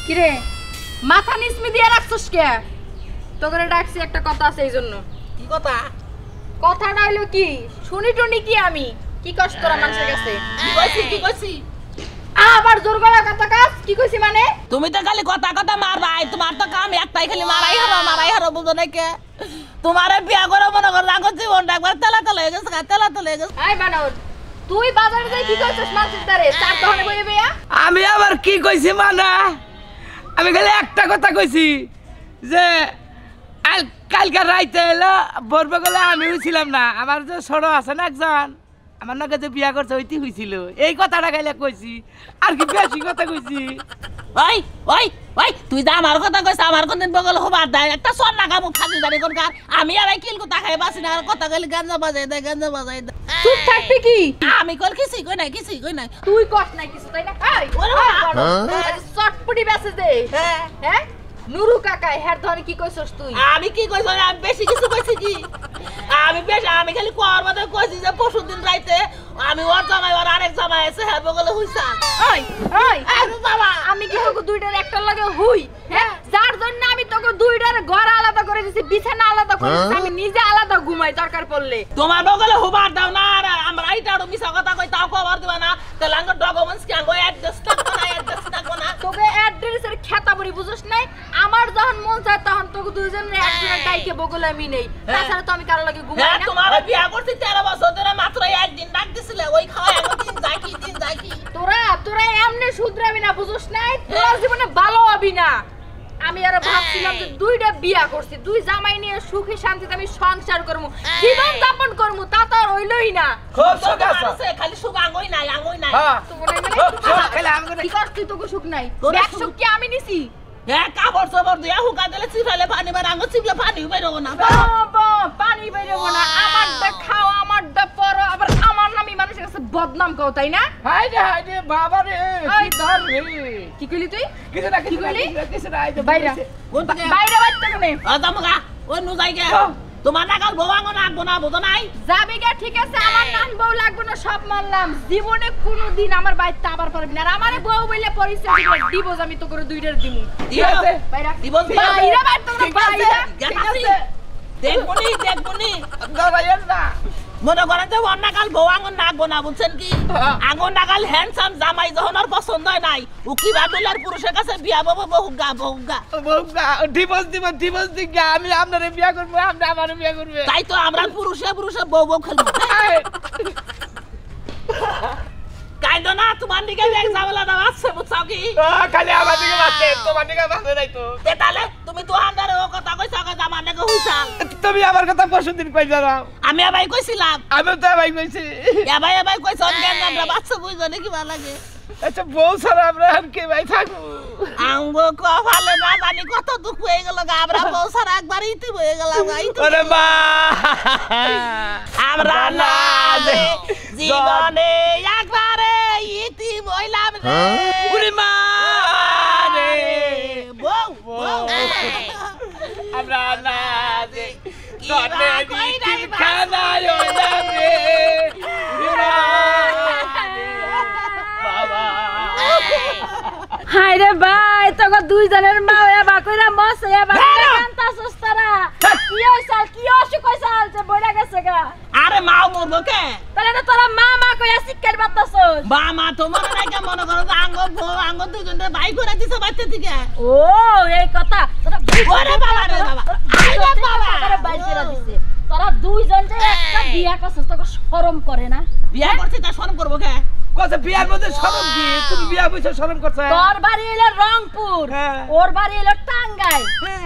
কিরে মাথা নিচমি দিয়ে রাখছস কে? তোকে ডাকছি একটা কথা আছে এইজন্য। কি কথা? কথাটা হলো কি শুনি টুনি কি আমি কি কষ্ট তোরা মানুষের কাছে কি কইছি আবার জোর গলা কথা কাজ কি কইছি মানে তুমি তো খালি কথা কথা মারবাই তোমার তো কাম একটাই খালি মারাই হারো বুঝো না কে তোমারে বিয়া করে মনে কর রাখো জীবনটা একবার তেলা হয়ে গেছে আই বানর তুই বাজারে যাই কি কইছস মানুষের দ্বারে চার দহনে বইবে বেয়া আমি আবার কি কইছি মানে আমি খালি একটা কথা কইছি যে কালকে রাইতে এলো বলবে গেলে আমি হইছিলাম না আমার যে ছোট আছে না একজন আমার নাকি যে বিয়া করছে ওইটি হয়েছিল এই কথাটা খাইলে কইছি আর কি বেশি কথা কইছি ওই ওই ওই তুই যা আমার কথা কইছ আমার কোনদিন বগল হবার দাই একটা সন্না কামু খালি জানি কোন কার আমি আর কিল কথা খাই বাসি না আর কথা কইলে গাঞ্জা বাজাই দে চুপ থাকবি কি আমি কল কিছু কই নাই তুই কষ্ট নাই কিছু তাই না এই ওরে চটপটি বেসে দে হ্যাঁ নুরু কাকা হের ধরে কি কইছস তুই আমি কি কইছ আমি বেশি কিছু কইছি কি আমি খালি কোয়ার মধ্যে কইছি যে পরশুদিন রাইতে আমি ওর জামাই ওর আরেক জামাই আছে হের বগলে হইছা ওই ওই আরে বাবা আমি কি তোকে দুইটার একটা লাগে হুই হ্যাঁ যার জন্য আমি তোকে দুইটার ঘর আলাদা করে দিছি বিছানা আলাদা করে দিছি আমি নিজে আলাদা ঘুমাই দরকার পড়লে তোমার বগলে হুবার দাও না আর আমরা আইটাড়ো মিছা কথা কই তাও খবর দিবা না তাহলে আঙ্গ ডকুমেন্টস কি আঙ্গ অ্যাড্রেস থাকবো না তোকে অ্যাড্রেসের খেতাবরি বুঝছ নাই আমার যখন মন চায় তখন তোকে দুইজনের একজনের ডাইকে বগলে আমি নেই তাছাড়া তো আমি কারো লাগে ঘুমাই না তোমার বিয়া করতে 13 বছর ধরে মাত্র একদিন ডাক দিছিলে ওই খাওয়া একদিন যাই কি তোরা এমনি শুধরাবি না বুঝছ নাই তোর জীবনে ভালো হবি না আমি আর ভাবছিলাম যে দুইটা বিয়া করছি দুই জামাই নিয়ে সুখী শান্তিতে আমি সংসার করব জীবন যাপন করব তা তো আর হইলই না খুব সুখ আছে খালি সুখ আঙ্গই নাই হ্যাঁ তো বলে খালি আমগো কি করছিস তোকে সুখ নাই তোর এক সুখ কি আমি নিছি কাপড় চোপড় দিয়া হুকা দিলে চিফালে পানি মার আঙ্গ চিপলে পানি বেরোবো না বাবা পানি বেরোবো না আমারটা খাও আমারটা পরো আবার আমার নামই মানুষের কাছে বদনাম কও তাই না হাই রে বাবা রে কি ধর রে কি কইলি তুই কিছু না কিছু না বাইরে বাইরে বাইতে কেনে দামগা ও নু যাইগে তোমার নাগাল বউাঙ্গ নাকবো না বুঝো নাই যাবি গা ঠিক আছে আমার নান বউ লাগবে না সব মানলাম জীবনে কোনোদিন আমার বাইতে আবার পারবি না আর আমারে বউ বইলে পরিচয় দিবে ডিভোর্স আমি তো করে দুইটার দিমু ঠিক আছে বাইরে দিবস বাইরে বাইতে না বাইরে ঠিক আছে দেখবনি দাঁড়াইয়েন না মনে করেন যে ওর নাগাল বউ আঙুন নাকবো না বুঝছেন কি আঙুন নাগাল হ্যান্ডসাম জামাই যখন আর পছন্দ হয় নাই ও কি বাদুলার পুরুষের কাছে বিয়া বাবু বহুগা ডিভোর্স দিগা আমি আপনারে বিয়া করব আপনি আমারে বিয়া করবে তাই তো আমরা পুরুষে বউ খেলবো কাইন্দ না তোমার দিকে এক ঝামেলা না আছে বুঝছাও কি খালি আমার দিকে বাঁচে তোমার দিকে বাঁচে নাই তো তাহলে তুমি তো আন্দারে ও কথা কইছ যে আমার নাকি হইছা তুমি আমার কথা পরশুদিন কই জানাও আমি আবাই কইছিলাম আমি তো ভাই কইছি আবাই কইছ অনজ্ঞান আমরা বাচ্চা বুঝো নাকি ভালো লাগে আচ্ছা বউ ছাড়া আমরা আর কে ভাই থাকবো আঙ্গ কপালে না জানি কত দুঃখ হয়ে গেল আমরা বউ ছাড়া একবার ইতি হয়ে গেলাম ওরে মা আমরা না জীবনে একবারে ইতি হইলাম রে ওরে মা রে বউ আমরা না যে জনে দিন খানা হইলাম রে বাবা হাই রে ভাই তোকে দুইজনের মা হইয়া বাকইরা মস হইয়া বাকইরা কান্তা সুস্তারা কি অসুখ হইছাল যে বইলা গেছে গা আরে মাও মরবো কে তাহলে না তোরা মা কইয়া শিক্ষার বাতাছস মা তোমার নাকি মনে করো আঙ্গ দুজনের ভাই করে দিছে বাচ্চা থেকে ও এই কথা তোরা ওরে বাবা রে বাবা আইরে বাবা তোরা বাইরে দিছে তোরা দুইজন যে একটা বিয়া করছস তোকে শরম করে না বিয়া করছিস তা শরম করবো কে কত বিয়ার মধ্যে শরম কি তুমি বিয়া বইছো শরম করছ তোর বাড়ি হলো রংপুর ওর বাড়ি হলো টাঙ্গাই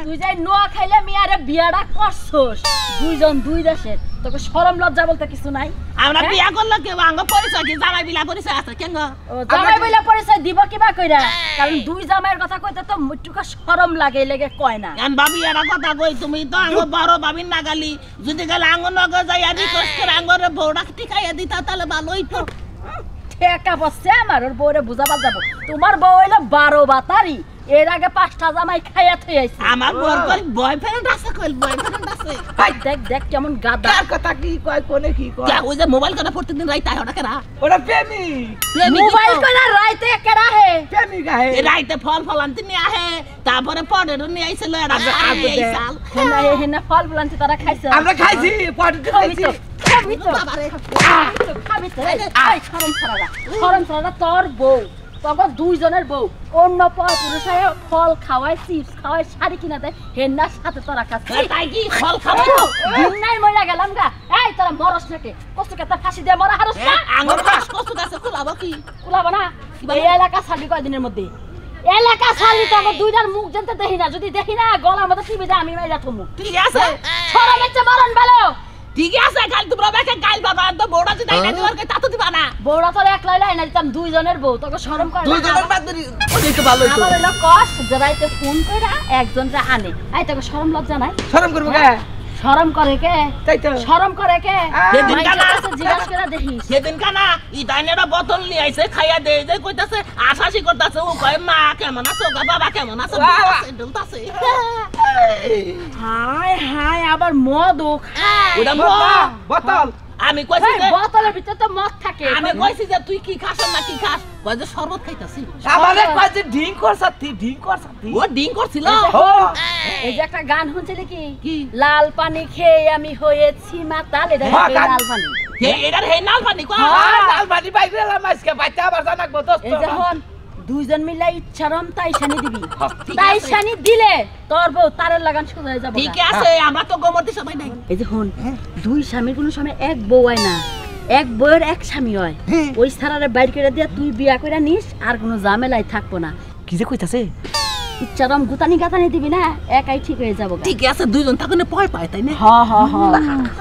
তুই যাই নোয়া খাইলে মিয়ারে বিয়াটা করছস দুইজন দুই দেশের তোকে শরম লজ্জা বলতে কিছু নাই আমরা বিয়া করলে কি আঙ্গ পরিচয় কি জামাই বিলা পরিচয় আছে কেন জামাই বইলা পরিচয় দিব কিবা কইরা কারণ দুই জামাইয়ের কথা কইতে তো মুটুকা শরম লাগে লাগে কয় না এন ভাবি এরা কথা কই তুমি তো আঙ্গ বড় ভাবি না গালি যদি গেলে আঙ্গ নগে যাই আর রিকোয়েস্ট করে আঙ্গরে বউড়া টিকাইয়া দিতা তাহলে ভালো হইতো ঠেকা বসছে আমার ওর বউরে বুঝাবার যাব তোমার বউ হইলো 12 বাতারি এর আগে 5টা জামাই খাইয়া থই আইছি আমার বয়ফ্রেন্ড আছে কই বয়ফ্রেন্ড আছে দেখ দেখ কেমন গাদা কার কথা কি কয় কোনে কি কয় ওই যে মোবাইল করে প্রতিদিন রাইতে হয় ওটা কেরা ওরা প্রেমিক মোবাইল কইরা রাইতে কেডা হে প্রেমিক আহে রাইতে ফল আনতে নিয়ে আহে তারপরে পনেরো নিয়ে আইছিল হেনা ফল বলান্তি তারা খাইছে আমরা খাইছি পড়ে খাইছি খাবি তো খাবি তো এই শরম ছাড়া তোর বউ তখন দুইজনের বউ অন্য পুরুষায় ফল খাওয়ায় চিপস খাওয়ায় শাড়ি কিনা দেয় হেন্নার সাথে তোরা খাচ্ছিস তাই কি ফল খাবো নাই মইরা গেলাম গা এই তোরা মরস নাকি কষ্ট কেতা ফাঁসি দিয়ে মরা হারস না আঙ্গুর গাছ কষ্ট গাছে কুলাবো কি কুলাবো না এই এলাকা ছাড়বি কয়দিনের মধ্যে এলাকা ছাড়বি তো আমার দুইটার মুখ জানতে দেখি না যদি দেখি না গলার মধ্যে টিপে আমি মাইরা থমু ঠিক আছে শরম হচ্ছে মরণ ভালো ঠিক আছে কাল তোমরা বেকে কাল বাবা তো বড়া যদি না দিবার কে তা তো দিবা না বউরা তোর একলা লাই না দিতাম দুইজনের বউ তোকে শরম করে দুইজনের বাদরি ওই তো ভালোই তো আমার হলো কষ্ট জরাইতে ফোন কইরা একজনটা আনে এই তোকে শরম লজ্জা নাই শরম করব কে শরম করে কে তাই তো শরম করে কে সেদিন কানা জিজ্ঞাসা করে দেখিস সেদিন কানা ইদাইনেরা বোতল নিয়ে আইছে খাইয়া দেই যে কইতাছে আশাসি করতাছে ও কয় মা কেমন আছো গা বাবা কেমন আছো দুলতাছে হায় হায় আবার মদও খায় ওটা বোতল আমি কইছি যে বোতলের ভিতরে তো মদ থাকে আমি কইছি যে তুই কি খাস না কি খাস কই যে শরবত খাইতাছি আমারে কয় যে ঢিং করছাতি ও ডিং করছিল ও এই যে একটা গান শুনছিলে কি কি? লাল পানি খেয়ে আমি হয়েছি মাতাল এটা হ্যাঁ, গান। লাল পানি হে এটার হে নাল পানি কই লাল বাড়ি বাইরে এলাম আজকে বাচ্চা আবার জানাকবো দোস্ত এই যখন দুইজন মিলে ইচ্ছারম তাই শানি দিবি ঠিক তাই আছে। শানি দিলে তোর বউ তারের লাগান শুরু হয়ে যাবে ঠিক আছে আমরা তো গোমতি সবাই নাই এই যে হন দুই স্বামীর কোনো সময় এক বউ হয় না এক বউয়ের এক স্বামী হয় ওই সারারে বাইর করে দিয়া তুই বিয়া করে নিস আর কোনো ঝামেলাই থাকবো না কি যে কইতাছে ইচ্ছারম গুতানি গাতানি দিবি না একাই ঠিক হয়ে যাবো ঠিক আছে দুইজন থাকুন ভয় পায় তাই না হ হ হ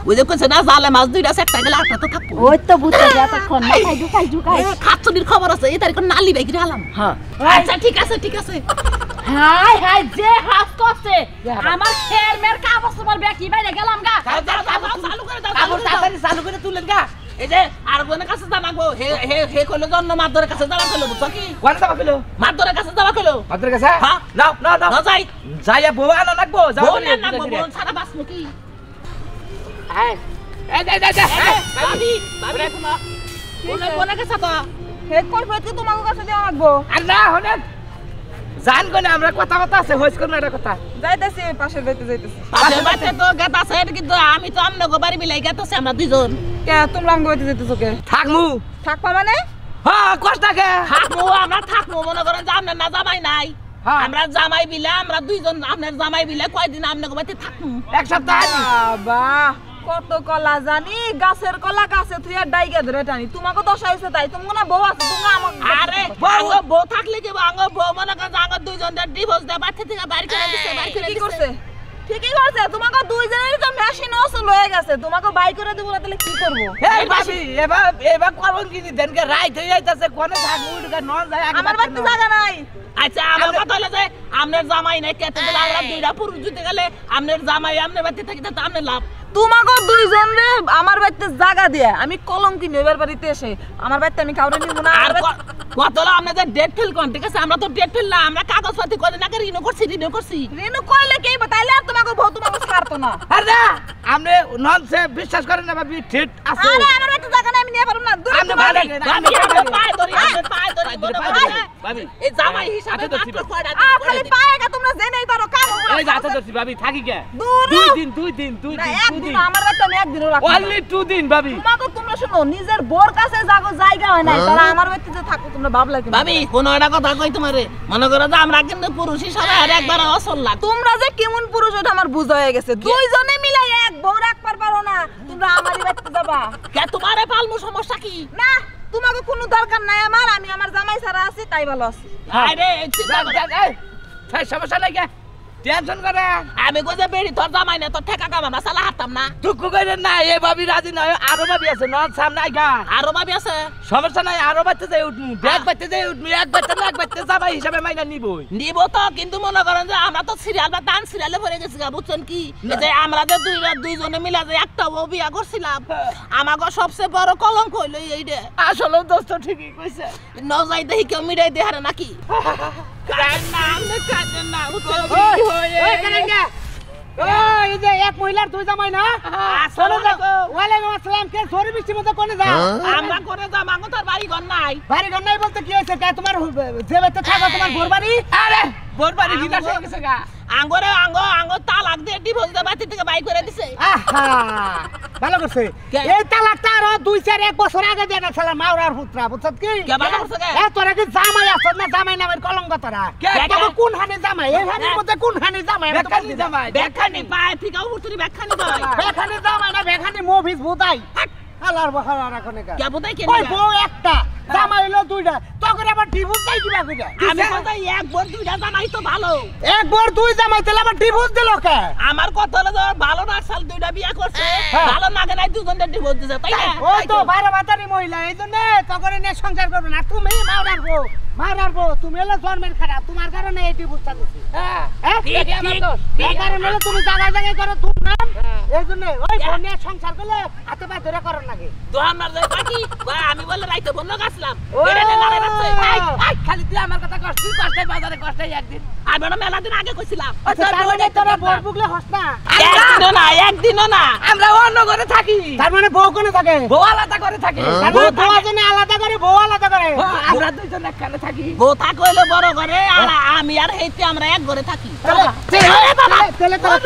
ওই যে কইছে না জালে মাছ দুইটা একটা গেলে আটটা তো থাকবো ওই তো বুঝতে এতক্ষণ মাথায় ঢুকাই খাচ্ছনির খবর আছে এই তারিখ নালি বাইরে আলাম হ্যাঁ আচ্ছা ঠিক আছে ঠিক আছে হাই হাই যে হাস করছে আমার খের মের কাপড় তোমার ব্যাকি বাইরে গেলাম গা চালু করে দাও কাপড় তাড়াতাড়ি চালু করে তুলেন গা এই যে আর বোনের কাছে জানাবো হে হে হে কইলো জন্য মাদরের কাছে যাওয়া কইলো বুঝছো কি কোন যাবা কইলো মাদরের কাছে যাওয়া কইলো মাত্র কাছে হ্যাঁ। নাও নাও নাও না যাই যাইয়া বউ আনা লাগবো যাও বোনের নাম বোন সারা বাসমু কি এই এই এই ভাবি ভাবি শোনো বোনের কাছে তো হে কইবে তো তোমার কাছে দেওয়া লাগবো আর না হনেন জান কোনে আমরা কথা কথা আছে হইছ কোন এটা কথা যাইতেছি পাশের বাড়িতে যাইতেছি পাশের বাড়িতে তো গেত আছে কিন্তু আমি তো আমনগো বাড়ি মিলাই গেতেছি আমরা দুইজন কে তোমরা আঙ্গ বাড়িতে যাইতেছো কে থাকমু থাকবা মানে হ্যাঁ কষ্টাকে থাকবো আমরা থাকবো মনে করেন যে আপনার না জামাই নাই হ্যাঁ। আমরা জামাই বিলে আমরা দুইজন আপনার জামাই বিলে কয়দিন আমনগো বাড়িতে থাকবো এক সপ্তাহ বাবা কত কলা জানি গাছের কলা গাছে তুই আর ডাইগা ধরে টানি তোমাকে দশা হইছে তাই তুমি না বউ আছে তুমি আমাকে আরে আঙ্গ বউ থাকলে কি আঙ্গ বউ মনে করেন যে আঙ্গ দুইজন ডিভোর্স দেয় বাড়ি থেকে বাইরে করে দিছে বাইরে করে কি দিছে করছে ঠিকই করছে তোমাকে দুইজনেরই তো মেশিন অসল হয়ে গেছে তোমাকে বাই করে দেবো না তাহলে কি করবো এই বাবি এবার এবার করুন কি দেনকে রাইত হই যাইতাছে কোনে থাকমু উড়কা নন যায় আগে আমার বাড়িতে জায়গা নাই আচ্ছা আমার কথা হলো যে আপনার জামাই নাই কেটে দিলে আমরা দুইটা পুরুষ জুতে গেলে আপনার জামাই আপনার বাড়িতে থাকি তো আপনার লাভ তোমাকে দুইজন রে আমার বাড়িতে জায়গা দিয়ে আমি কলম কিনে এবার বাড়িতে এসে আমার বাড়িতে আমি কাউরে নিব না আর কত হলো আপনাদের ডেট ফেল কোন ঠিক আছে আমরা তো ডেট ফেল না আমরা কাগজপাতি করে না রিনো করছি রেনু কইলে কি তাইলে আর তোমাকে বউ তোমাকে ছাড়তো না আরে আমনে নন সে বিশ্বাস করেন না বাবি ঠিক আছে আরে আমার বাড়িতে জায়গা নাই আমি নিয়ে পারব না দূরে আমনে তোমার ভালো বাড়ি। ভাবি আমরা পায়ে ধরি ভাবি এই জামাই হিসাবে হাতে ধরছি মাত্র কয়টা আ খালি পায়ে গা তোমরা জেনেই পারো কাম এই যে হাতে ধরছি ভাবি থাকি কে দূরে। দুই দিন না একদিন আমার বাড়িতে আমি একদিনও রাখবো না। অনলি 2 দিন ভাবি তোমাকে তোমরা শুনো নিজের বোর কাছে যাগো জায়গা হয় নাই তারা আমার বাড়িতে যে থাকো তোমরা ভাবলা কি ভাবি কোন একটা কথা কই তোমারে মনে করো যে আমরা কিন্তু পুরুষ হিসাবে আর একবার অসল লাগ তোমরা যে কেমন পুরুষ ওটা আমার বুঝা হয়ে গেছে দুইজনে মিলাই এক বউ রাখবার পারো না তোমরা আমারই বাড়িতে যাবা কে তোমারে পালমু সমস্যা কি না তোমাকে কোনো দরকার নাই আমার আমি আমার জামাই ছাড়া আছি তাই ভালো আছি আরে চিন্তা করো। এই সমস্যা নাই কে টেনশন করে আমি কই যে বেড়ি তোর জামাই না তোর ঠেকা কাম আমরা সালা হাতাম না দুঃখ করে না এই ভাবি রাজি নয় আরো ভাবি আছে নন সামনে আইগা আরো ভাবি আছে সমস্যা নাই আরো বাচ্চা যাই উঠমু ব্যাগ বাচ্চা যাই উঠমু এক বাচ্চা না এক বাচ্চা যাবা হিসাবে মাইনা নিবই নিব তো কিন্তু মনে করেন যে আমরা তো সিরিয়াল বা ডান্স সিরিয়ালে পড়ে গেছি গা বুঝছেন কি এই যে আমরা যে দুইজনে মিলা যে একটা বউ বিয়া করছিলাম আমাগো সবচেয়ে বড় কলঙ্ক হইলো এইটা আসলে দোস্ত ঠিকই কইছে নজাই দেহি কেউ মিটাই দেহারে নাকি না আপনি কাঁদেন না উঠে ওই কারেঙ্গা ওই যে এক মহিলার তুই জামাই না চলে যা ওয়ালাইকুম আসসালাম কে সরি বৃষ্টি মতো কোনে যা আমরা করে যাম আঙ্গ তোর বাড়ি ঘর নাই বাড়ি ঘর নাই বলতে কি হইছে কে তোমার যে বাড়িতে থাকো তোমার ঘর বাড়ি আরে ঘর বাড়ি ভিতর হয়ে গেছে গা আঙ্গরে আঙ্গ তালাক দিয়ে ডিভোর্স দিয়ে বাড়ি থেকে বাই করে দিছে আহা ভালো করছে এই তালাকটা আরো 2-4 বছর আগে দেয়া ছিল মাওরার পুত্রা বুঝছত কি কে ভালো করছে কে এ তোরা কি জামাই আছ না জামাই নামের কলঙ্ক তোরা তোকে কোন হানে জামাই এই হানের মধ্যে কোন হানে জামাই বেখানি জামাই বেখানি পায় থেকে উঠুরি বেখানি দয় বেখানি জামাই না বেখানি মুভিস বুদাই হালার বহালা রাখনে কা কে বুদাই কে ওই বউ একটা জামাই হলো দুইটা তোকে আবার ডিভোর্স দেই দিবা কইরা আমি কথা এক বোর দুইটা জামাই তো ভালো এক বর দুই জামাই তেল আবার ডিভোর্স দিল কে আমার কথা হলো ভালো না সাল দুইটা বিয়া করছে ভালো লাগে নাই দুজনের ডিভোর্স দিছে তাই না ওই তো 12 বাতারি মহিলা এইজন্য তোকে নিয়ে সংসার করবে না তুমি মারার বউ তুমি হলো জন্মের খারাপ তোমার কারণে এই ডিভোর্সটা দিছি হ্যাঁ ঠিক আমার তো এই কারণে হলো তুমি জায়গায় করো তুমি নাম এইজন্য ওই বউ নিয়ে সংসার করলে হাতে পায়ে ধরে করো নাকি তো আমার যে পাটি ভাই আমি বলে রাইতে বন্য গাছলাম বেড়ে না রাইতে আই খালি তুই আমার কথা কষ্ট তুই কষ্টে বাজারে কষ্টে একদিন আর বড় মেলা দিন আগে কইছিলাম তার মানে তোরা বউ বুগলে হস না একদিনও না আমরা অন্য ঘরে থাকি তার মানে বউ কোনে থাকে বউ আলাদা করে থাকে তার মানে দুজনে আলাদা করে বউ আলাদা করে আমরা দুইজন একখানে থাকি বউ থাকো হইলো বড় ঘরে আর আমি আর হেইতে আমরা এক ঘরে থাকি তেলে তোরা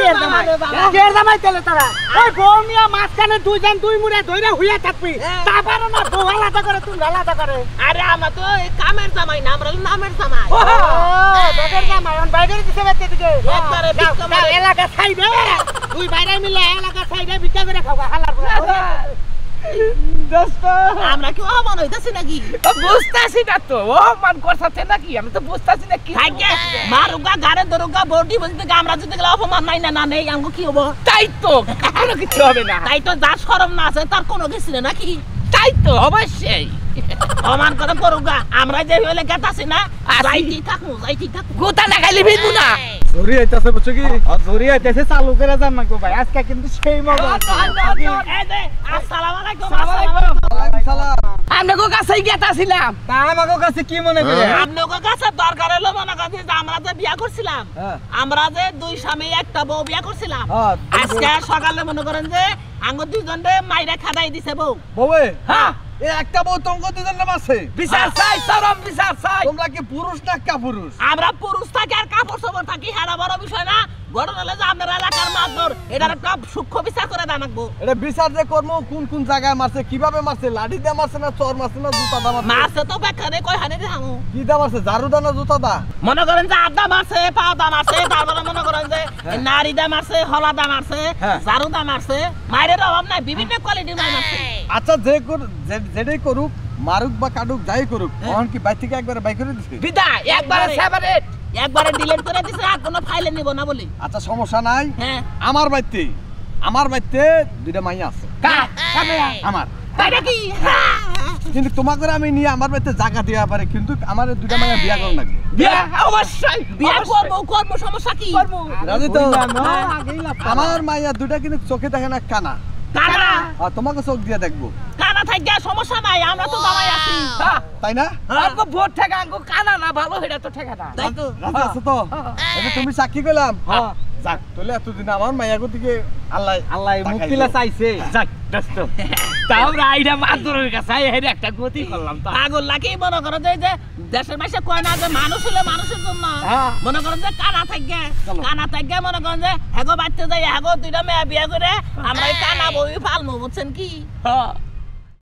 কে জামাই তেলে তোরা ওই বউ নিয়ে মাঝখানে দুইজন দুই মুড়ে ধইরা হইয়া থাকবি তারপরে না বউ আলাদা করে তুই আলাদা করে আরে আমরা তো কামের জামাই না আমরা নামের জামাই ও তোদের জামাই অন বাইরে দিতে বেতে দিকে একবারে বিক্কা মারে এলাকা ছাইবে তুই বাইরে মিলে এলাকা ছাইবে বিক্কা করে খাওয়া হালার দোস্ত আমরা কি অমন হইতাছি নাকি বুঝতাছি না তো ও মান করছাতে নাকি আমি তো বুঝতাছি না কি থাকে মারুগা গারে দরুগা বডি বলতে আমরা যদি গেলে অপমান নাই না নেই আমগো কি হবো তাই তো কোনো কিছু হবে না তাই তো যা শরম না আছে তার কোনো কিছু না নাকি তাই তো অবশ্যই অমান করে করুগা আমরা যে হইলে গেতাছি না যাইতি থাকু গোটা লাগাইলে ভিজু না জরি আইতাছে বুঝছো কি জরি আইতাছে চালু করে যান না গো ভাই আজকে কিন্তু সেই মজা এই যে আসসালামু আলাইকুম ওয়ালাইকুম সালাম আমরা গো কাছেই গেতাছিলাম তা আমাকে কাছে কি মনে করে আপনাদের কাছে দরকার হলো মনে করেন যে আমরা যে বিয়া করছিলাম আমরা যে দুই স্বামী একটা বউ বিয়া করছিলাম আজকে সকালে মনে করেন যে আঙ্গ দুইজনে মাইরা খাদাই দিছে বউ বউয়ে হ্যাঁ এ একটা বউ তোমাকে দুজন নাম আছে বিচার চাই চরম বিচার চাই তোমরা কি পুরুষ না কাপুরুষ আমরা পুরুষ থাকি আর কাপড় চোপড় থাকি হেরা বড় বিষয় না ঘটনা হলো যে আপনার এলাকার মাতবর এটার একটা সূক্ষ্ম বিচার করে দানাকবো এটা বিচার যে কর্ম কোন কোন জায়গায় মারছে কিভাবে মারছে লাঠি দিয়ে মারছে না চর মারছে না জুতা দা মারছে মারছে তো বেখানে কই হানে দিহামু কি দা মারছে ঝাড়ু দা না জুতা দা মনে করেন যে আড্ডা মারছে পা দা মারছে তারপরে মনে করেন যে নারী দা মারছে হলা দা মারছে ঝাড়ু দা মারছে মায়ের অভাব নাই বিভিন্ন কোয়ালিটির মার মারছে আচ্ছা যেটাই করুক মারুক বা কাটুক যাই করুক তখন কি বাইর থেকে একবারে বাই করে দিছে বিদা একবারে সেপারেট একবারে ডিলিট করে দিছে আর কোনো ফাইলে নিব না বলি আচ্ছা সমস্যা নাই হ্যাঁ আমার বাড়িতে দুইটা মাইয়া আছে আমার তাই নাকি কিন্তু তোমাকে আমি নিয়ে আমার বাড়িতে জায়গা দেওয়া পারে কিন্তু আমার দুইটা মাইয়া বিয়া করা লাগবে বিয়া অবশ্যই বিয়া করবো সমস্যা কি রাজি তো আমার মাইয়া দুইটা কিন্তু চোখে দেখে না কানা কানা আর তোমাকে চোখ দিয়ে দেখবো কানা থাকি সমস্যা নাই আমরা তো জামাই আছি তাই না আমগো ভোট থেকে আমগো কানা না ভালো এটা তো ঠিকানা তাই তো রাজি আছো তো এটা তুমি সাক্ষী করলাম যাক তাহলে এতদিন আমার মাইয়াগো দিকে আল্লাহ মুক্তিলা চাইছে যাক দোস্ত তাও আমরা আইরা মাদুরের কাছে আইরা একটা গতি করলাম তো পাগল লাগে মনে করো যে দেশের মাসে কয় না যে মানুষ হলে মানুষের জন্য মনে করেন যে কানা থাকবে মনে করেন যে হেগো বাচ্চা যাই হেগো দুইটা মেয়ে বিয়ে করে আমরা কানা বই ফালমু বুঝছেন কি